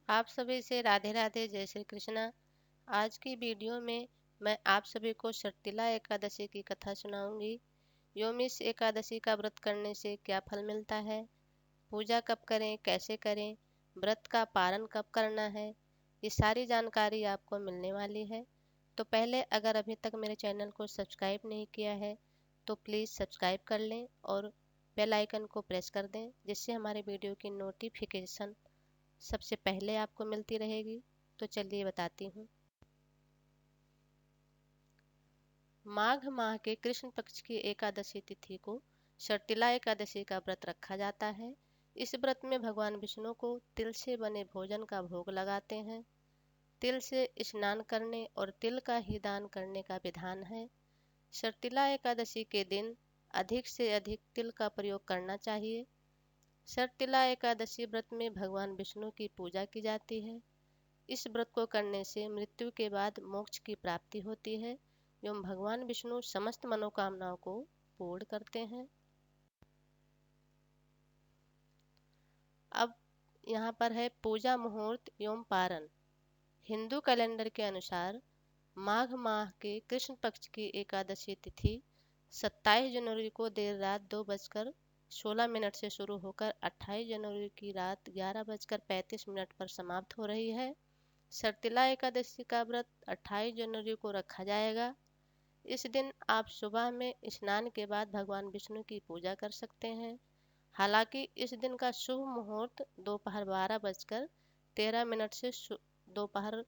आप सभी से राधे राधे, जय श्री कृष्णा। आज की वीडियो में मैं आप सभी को शर्तिला एकादशी की कथा सुनाऊंगी। योमिस एकादशी का व्रत करने से क्या फल मिलता है, पूजा कब करें, कैसे करें, व्रत का पारण कब करना है, ये सारी जानकारी आपको मिलने वाली है। तो पहले अगर अभी तक मेरे चैनल को सब्सक्राइब नहीं किया है तो प्लीज़ सब्सक्राइब कर लें और बेल आइकन को प्रेस कर दें, जिससे हमारे वीडियो की नोटिफिकेशन सबसे पहले आपको मिलती रहेगी। तो चलिए बताती हूँ। माघ माह के कृष्ण पक्ष की एकादशी तिथि को शर्तिला एकादशी का व्रत रखा जाता है। इस व्रत में भगवान विष्णु को तिल से बने भोजन का भोग लगाते हैं। तिल से स्नान करने और तिल का ही दान करने का विधान है। शर्तिला एकादशी के दिन अधिक से अधिक तिल का प्रयोग करना चाहिए। शर्तिला एकादशी व्रत में भगवान विष्णु की पूजा की जाती है। इस व्रत को करने से मृत्यु के बाद मोक्ष की प्राप्ति होती है एवं भगवान विष्णु समस्त मनोकामनाओं को पूर्ण करते हैं। अब यहाँ पर है पूजा मुहूर्त एवं पारण। हिंदू कैलेंडर के अनुसार माघ माह के कृष्ण पक्ष की एकादशी तिथि 27 जनवरी को देर रात 2:16 से शुरू होकर 28 जनवरी की रात 11:35 पर समाप्त हो रही है। शर्तिला एकादशी का व्रत 28 जनवरी को रखा जाएगा। इस दिन आप सुबह में स्नान के बाद भगवान विष्णु की पूजा कर सकते हैं। हालांकि इस दिन का शुभ मुहूर्त दोपहर 12:13 से दोपहर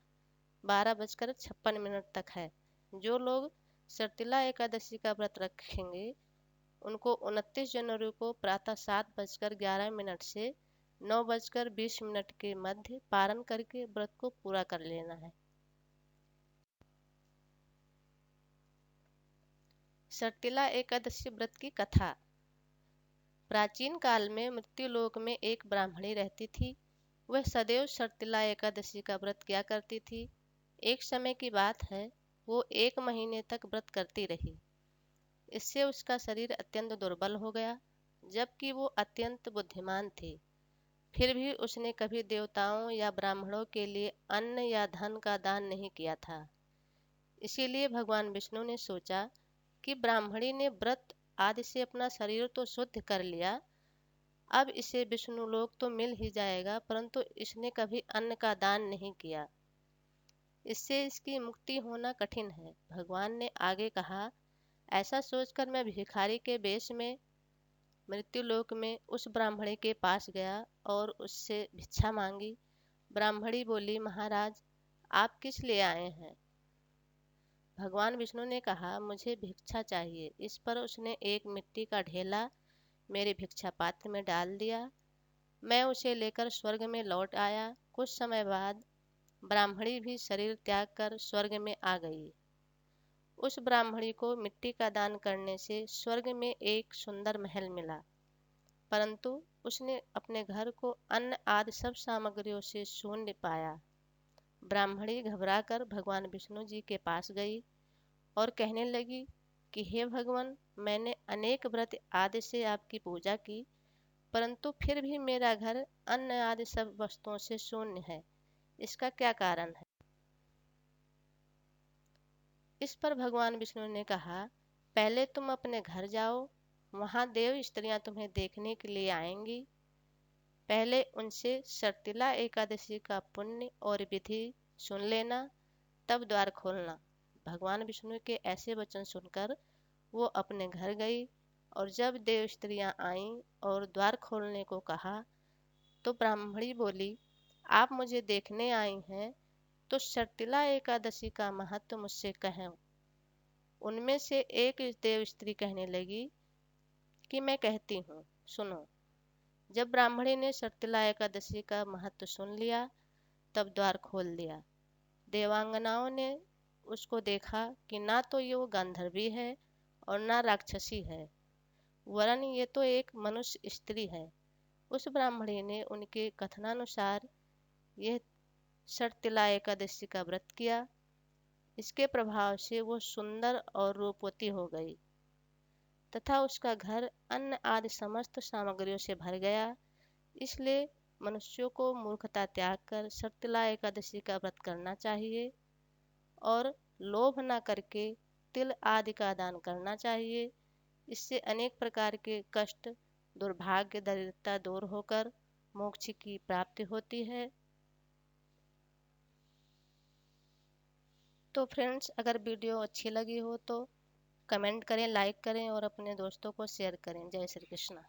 12:56 तक है। जो लोग शर्तिला एकादशी का व्रत रखेंगे उनको 29 जनवरी को प्रातः 7:11 से 9:20 के मध्य पारण करके व्रत को पूरा कर लेना है। शर्तिला एकादशी व्रत की कथा। प्राचीन काल में मृत्युलोक में एक ब्राह्मणी रहती थी। वह सदैव शर्तिला एकादशी का व्रत किया करती थी। एक समय की बात है, वो 1 महीने तक व्रत करती रही। इससे उसका शरीर अत्यंत दुर्बल हो गया, जबकि वो अत्यंत बुद्धिमान थी। फिर भी उसने कभी देवताओं या ब्राह्मणों के लिए अन्न या धन का दान नहीं किया था। इसीलिए भगवान विष्णु ने सोचा कि ब्राह्मणी ने व्रत आदि से अपना शरीर तो शुद्ध कर लिया, अब इसे विष्णु लोक तो मिल ही जाएगा, परंतु इसने कभी अन्न का दान नहीं किया। इससे इसकी मुक्ति होना कठिन है। भगवान ने आगे कहा, ऐसा सोचकर मैं भिखारी के वेश में मृत्युलोक में उस ब्राह्मणी के पास गया और उससे भिक्षा मांगी। ब्राह्मणी बोली, महाराज, आप किस लिए आए हैं? भगवान विष्णु ने कहा, मुझे भिक्षा चाहिए। इस पर उसने एक मिट्टी का ढेला मेरे भिक्षा पात्र में डाल दिया। मैं उसे लेकर स्वर्ग में लौट आया। कुछ समय बाद ब्राह्मणी भी शरीर त्याग कर स्वर्ग में आ गई। उस ब्राह्मणी को मिट्टी का दान करने से स्वर्ग में एक सुंदर महल मिला, परंतु उसने अपने घर को अन्न आदि सब सामग्रियों से शून्य पाया। ब्राह्मणी घबराकर भगवान विष्णु जी के पास गई और कहने लगी कि हे भगवान, मैंने अनेक व्रत आदि से आपकी पूजा की, परंतु फिर भी मेरा घर अन्न आदि सब वस्तुओं से शून्य है। इसका क्या कारण है? इस पर भगवान विष्णु ने कहा, पहले तुम अपने घर जाओ, वहां देव स्त्रियां तुम्हें देखने के लिए आएंगी। पहले उनसे शर्तिला एकादशी का पुण्य और विधि सुन लेना, तब द्वार खोलना। भगवान विष्णु के ऐसे वचन सुनकर वो अपने घर गई और जब देव स्त्रियां आईं और द्वार खोलने को कहा तो ब्राह्मणी बोली, आप मुझे देखने आई हैं तो शर्तिला एकादशी का महत्व मुझसे कहें। उनमें से एक देव स्त्री कहने लगी कि मैं कहती हूँ, सुनो। जब ब्राह्मणी ने शर्तिला एकादशी का महत्व सुन लिया तब द्वार खोल दिया। देवांगनाओं ने उसको देखा कि ना तो ये वो गांधर्वी है और ना राक्षसी है, वरन ये तो एक मनुष्य स्त्री है। उस ब्राह्मणी ने उनके कथनानुसार यह शर्तिला एकादशी का व्रत किया। इसके प्रभाव से वो सुंदर और रूपवती हो गई तथा उसका घर अन्न आदि समस्त सामग्रियों से भर गया। इसलिए मनुष्यों को मूर्खता त्याग कर शर्तिला एकादशी का व्रत करना चाहिए और लोभ न करके तिल आदि का दान करना चाहिए। इससे अनेक प्रकार के कष्ट, दुर्भाग्य, दरिद्रता दूर होकर मोक्ष की प्राप्ति होती है। तो फ्रेंड्स, अगर वीडियो अच्छी लगी हो तो कमेंट करें, लाइक करें और अपने दोस्तों को शेयर करें। जय श्री कृष्ण।